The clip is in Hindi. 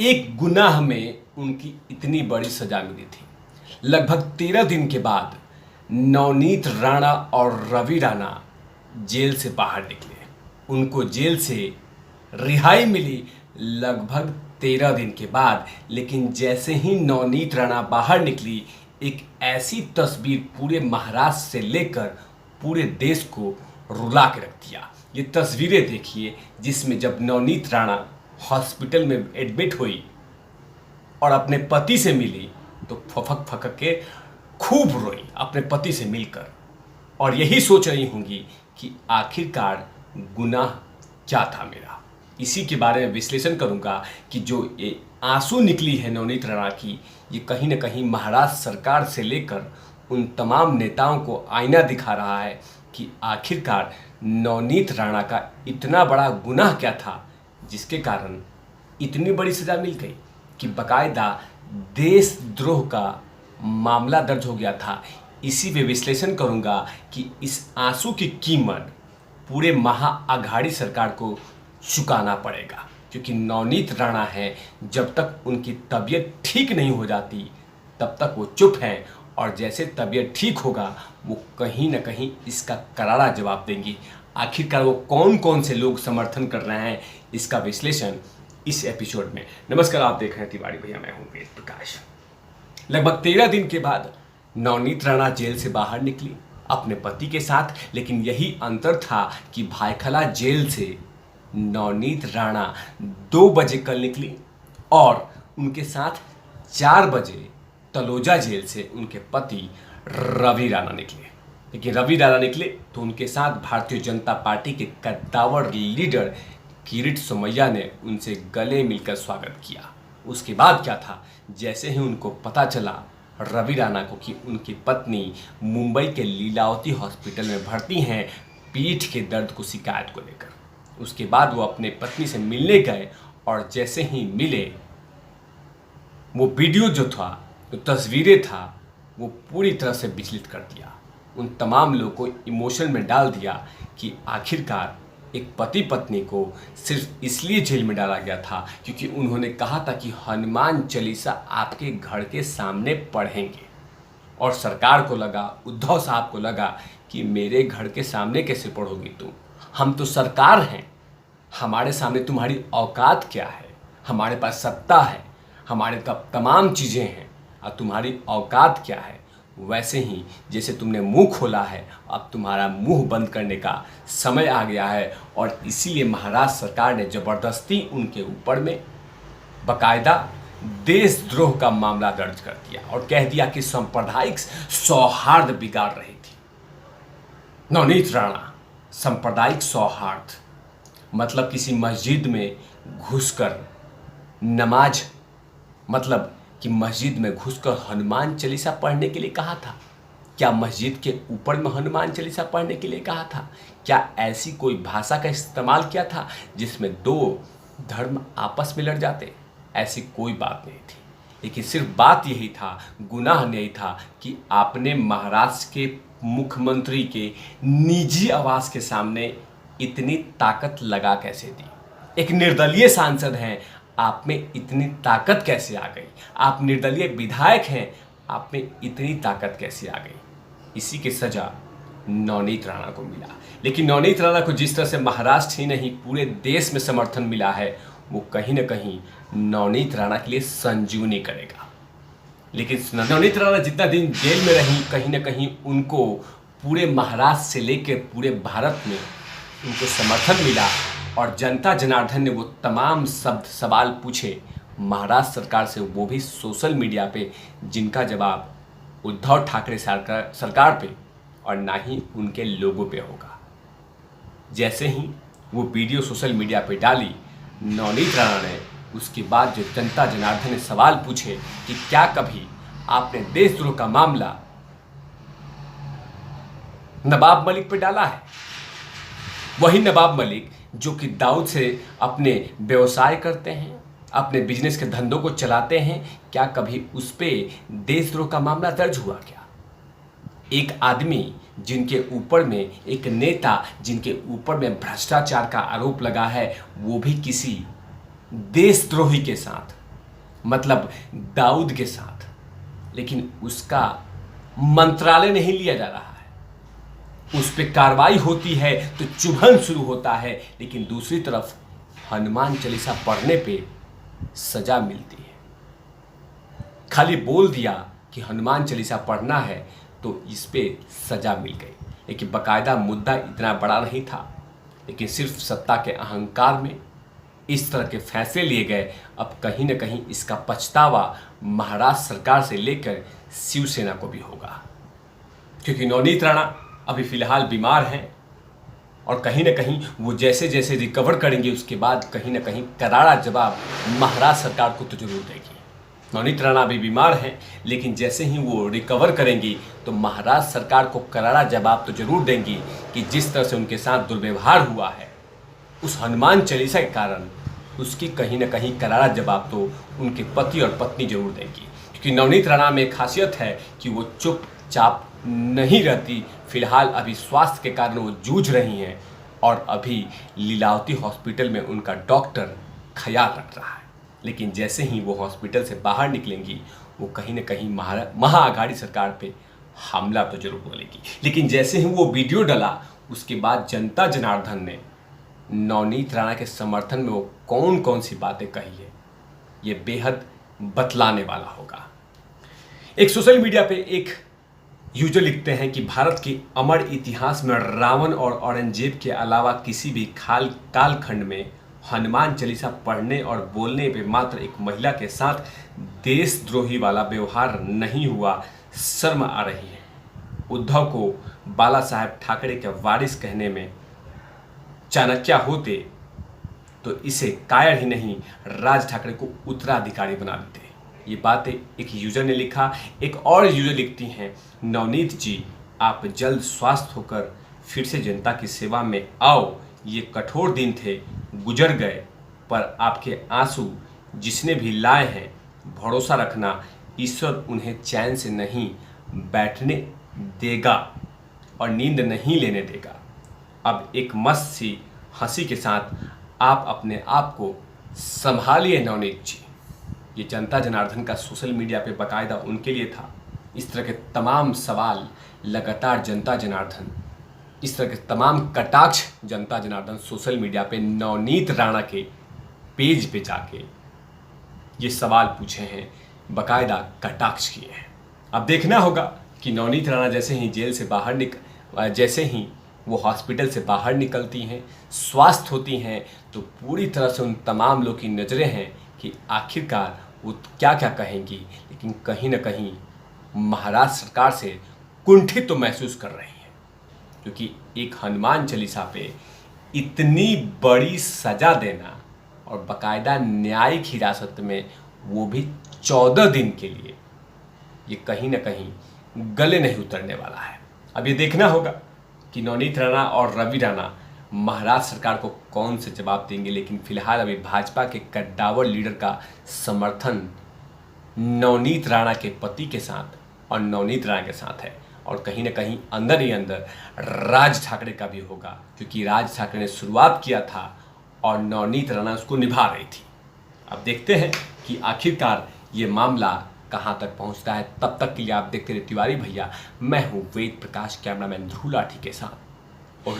एक गुनाह में उनकी इतनी बड़ी सजा मिली थी। लगभग 13 दिन के बाद नवनीत राणा और रवि राणा जेल से बाहर निकले। उनको जेल से रिहाई मिली लगभग 13 दिन के बाद। लेकिन जैसे ही नवनीत राणा बाहर निकली, एक ऐसी तस्वीर पूरे महाराष्ट्र से लेकर पूरे देश को रुला के रख दिया। ये तस्वीरें देखिए, जिसमें जब नवनीत राणा हॉस्पिटल में एडमिट हुई और अपने पति से मिली तो फफक फकक के खूब रोई अपने पति से मिलकर, और यही सोच रही होंगी कि आखिरकार गुनाह क्या था मेरा। इसी के बारे में विश्लेषण करूंगा कि जो ये आंसू निकली है नवनीत राणा की, ये कहीं ना कहीं महाराष्ट्र सरकार से लेकर उन तमाम नेताओं को आईना दिखा रहा है कि आखिरकार नवनीत राणा का इतना बड़ा गुनाह क्या था जिसके कारण इतनी बड़ी सजा मिल गई कि बाकायदा देशद्रोह का मामला दर्ज हो गया था। इसी पे विश्लेषण करूंगा कि इस आंसू की कीमत पूरे महाअघाड़ी सरकार को चुकाना पड़ेगा, क्योंकि नवनीत राणा है, जब तक उनकी तबीयत ठीक नहीं हो जाती तब तक वो चुप हैं, और जैसे तबीयत ठीक होगा वो कहीं ना कहीं इसका करारा जवाब देंगी। आखिरकार वो कौन कौन से लोग समर्थन कर रहे हैं, इसका विश्लेषण इस एपिसोड में। नमस्कार, आप देख रहे हैं तिवारी भैया, मैं हूं वेद प्रकाश। लगभग 13 दिन के बाद नवनीत राणा जेल से बाहर निकली अपने पति के साथ। लेकिन यही अंतर था कि भायखला जेल से नवनीत राणा 2 बजे कल निकली और उनके साथ 4 बजे तलोजा जेल से उनके पति रवि राणा निकले। लेकिन रवि राणा निकले तो उनके साथ भारतीय जनता पार्टी के कद्दावर लीडर किरीट सोमैया ने उनसे गले मिलकर स्वागत किया। उसके बाद क्या था, जैसे ही उनको पता चला रवि राणा को कि उनकी पत्नी मुंबई के लीलावती हॉस्पिटल में भर्ती हैं पीठ के दर्द को शिकायत को लेकर, उसके बाद वो अपने पत्नी से मिलने गए और जैसे ही मिले वो वीडियो जो था, जो तस्वीरें था, वो पूरी तरह से विचलित कर दिया। उन तमाम लोगों को इमोशन में डाल दिया कि आखिरकार एक पति पत्नी को सिर्फ इसलिए जेल में डाला गया था क्योंकि उन्होंने कहा था कि हनुमान चालीसा आपके घर के सामने पढ़ेंगे, और सरकार को लगा, उद्धव साहब को लगा कि मेरे घर के सामने कैसे पढ़ोगी तुम, हम तो सरकार हैं, हमारे सामने तुम्हारी औकात क्या है, हमारे पास सत्ता है, हमारे तमाम चीज़ें हैं, और तुम्हारी औकात क्या है। वैसे ही जैसे तुमने मुंह खोला है, अब तुम्हारा मुंह बंद करने का समय आ गया है। और इसीलिए महाराष्ट्र सरकार ने ज़बरदस्ती उनके ऊपर में बाकायदा देशद्रोह का मामला दर्ज कर दिया और कह दिया कि सांप्रदायिक सौहार्द बिगाड़ रही थी। नवनीत राणा, सांप्रदायिक सौहार्द मतलब किसी मस्जिद में घुसकर नमाज, मतलब कि मस्जिद में घुसकर हनुमान चालीसा पढ़ने के लिए कहा था। क्या मस्जिद के ऊपर में हनुमान चालीसा पढ़ने के लिए कहा था? क्या ऐसी कोई भाषा का इस्तेमाल किया था जिसमें 2 धर्म आपस में लड़ जाते? ऐसी कोई बात नहीं थी। लेकिन सिर्फ बात यही था, गुनाह नहीं था कि आपने महाराष्ट्र के मुख्यमंत्री के निजी आवास के सामने इतनी ताकत लगा कैसे दी। एक निर्दलीय सांसद हैं, आप में इतनी ताकत कैसे आ गई? आप निर्दलीय विधायक हैं, आप में इतनी ताकत कैसे आ गई? इसी की सजा नवनीत राणा को मिला। लेकिन नवनीत राणा को जिस तरह से महाराष्ट्र ही नहीं पूरे देश में समर्थन मिला है, वो कहीं ना कहीं नवनीत राणा के लिए संजीवनी करेगा। लेकिन नवनीत राणा जितना दिन जेल में रही, कहीं ना कहीं उनको पूरे महाराष्ट्र से लेकर पूरे भारत में उनको समर्थन मिला, और जनता जनार्दन ने वो तमाम शब्द सवाल पूछे महाराष्ट्र सरकार से, वो भी सोशल मीडिया पे, जिनका जवाब उद्धव ठाकरे सरकार पे और ना ही उनके लोगों पे होगा। जैसे ही वो वीडियो सोशल मीडिया पे डाली नवनीत राणा ने, उसके बाद जो जनता जनार्दन ने सवाल पूछे कि क्या कभी आपने देशद्रोह का मामला नवाब मलिक पे डाला है? वही नवाब मलिक जो कि दाऊद से अपने व्यवसाय करते हैं, अपने बिजनेस के धंधों को चलाते हैं, क्या कभी उस पर देशद्रोह का मामला दर्ज हुआ क्या? एक आदमी जिनके ऊपर में, एक नेता जिनके ऊपर में भ्रष्टाचार का आरोप लगा है, वो भी किसी देशद्रोही के साथ मतलब दाऊद के साथ, लेकिन उसका मंत्रालय नहीं लिया जा रहा है। उस पर कार्रवाई होती है तो चुभन शुरू होता है, लेकिन दूसरी तरफ हनुमान चालीसा पढ़ने पे सजा मिलती है। खाली बोल दिया कि हनुमान चालीसा पढ़ना है तो इस पे सजा मिल गई, लेकिन बकायदा मुद्दा इतना बड़ा नहीं था, लेकिन सिर्फ सत्ता के अहंकार में इस तरह के फैसले लिए गए। अब कहीं न कहीं इसका पछतावा महाराष्ट्र सरकार से लेकर शिवसेना को भी होगा, क्योंकि नवनीत राणा अभी फिलहाल बीमार हैं और कहीं न कहीं वो जैसे जैसे रिकवर करेंगे उसके बाद कहीं न कहीं करारा जवाब महाराष्ट्र सरकार को तो जरूर देगी। नवनीत राणा अभी बीमार हैं, लेकिन जैसे ही वो रिकवर करेंगी तो महाराष्ट्र सरकार को करारा जवाब तो जरूर देंगी कि जिस तरह से उनके साथ दुर्व्यवहार हुआ है उस हनुमान चालीसा के कारण उसकी कहीं न कहीं करारा जवाब तो उनके पति और पत्नी जरूर देंगी। क्योंकि नवनीत राणा में खासियत है कि वो चुपचाप नहीं रहती। फिलहाल अभी स्वास्थ्य के कारण वो जूझ रही हैं और अभी लीलावती हॉस्पिटल में उनका डॉक्टर ख्याल रख रहा है, लेकिन जैसे ही वो हॉस्पिटल से बाहर निकलेंगी वो कहीं न कहीं महाअघाड़ी सरकार पे हमला तो जरूर बोलेगी। लेकिन जैसे ही वो वीडियो डला उसके बाद जनता जनार्दन ने नवनीत राणा के समर्थन में वो कौन कौन सी बातें कही है ये बेहद बतलाने वाला होगा। एक सोशल मीडिया पे एक यूजर लिखते हैं कि भारत के अमर इतिहास में रावण और औरंगजेब के अलावा किसी भी कालखंड में हनुमान चालीसा पढ़ने और बोलने पे मात्र एक महिला के साथ देशद्रोही वाला व्यवहार नहीं हुआ, शर्म आ रही है। उद्धव को बाला साहेब ठाकरे के वारिस कहने में चाणक्य होते तो इसे कायर ही नहीं राज ठाकरे को उत्तराधिकारी बना देते। ये बातें एक यूजर ने लिखा। एक और यूजर लिखती हैं, नवनीत जी आप जल्द स्वस्थ होकर फिर से जनता की सेवा में आओ। ये कठोर दिन थे, गुजर गए, पर आपके आंसू जिसने भी लाए हैं भरोसा रखना ईश्वर उन्हें चैन से नहीं बैठने देगा और नींद नहीं लेने देगा। अब एक मस्त सी हंसी के साथ आप अपने आप को संभालिए नवनीत जी। ये जनता जनार्दन का सोशल मीडिया पे बाकायदा उनके लिए था। इस तरह के तमाम सवाल लगातार जनता जनार्दन, इस तरह के तमाम कटाक्ष जनता जनार्दन सोशल मीडिया पे नवनीत राणा के पेज पे जाके ये सवाल पूछे हैं, बाकायदा कटाक्ष किए हैं। अब देखना होगा कि नवनीत राणा जैसे ही जेल से बाहर जैसे ही वो हॉस्पिटल से बाहर निकलती हैं, स्वस्थ होती हैं, तो पूरी तरह से उन तमाम लोग की नज़रें हैं कि आखिरकार वो क्या क्या कहेंगी, लेकिन कहीं ना कहीं महाराष्ट्र सरकार से कुंठित तो महसूस कर रही हैं, क्योंकि एक हनुमान चालीसा पे इतनी बड़ी सज़ा देना और बाकायदा न्यायिक हिरासत में वो भी 14 दिन के लिए, ये कहीं ना कहीं गले नहीं उतरने वाला है। अब ये देखना होगा कि नवनीत राणा और रवि राणा महाराष्ट्र सरकार को कौन से जवाब देंगे, लेकिन फिलहाल अभी भाजपा के कद्दावर लीडर का समर्थन नवनीत राणा के पति के साथ और नवनीत राणा के साथ है, और कहीं ना कहीं अंदर ही अंदर राज ठाकरे का भी होगा, क्योंकि राज ठाकरे ने शुरुआत किया था और नवनीत राणा उसको निभा रही थी। अब देखते हैं कि आखिरकार ये मामला कहाँ तक पहुँचता है। तब तक के लिए आप देखते रहे तिवारी भैया। मैं हूँ वेद प्रकाश, कैमरामैन ध्रुव लाठी के साथ। और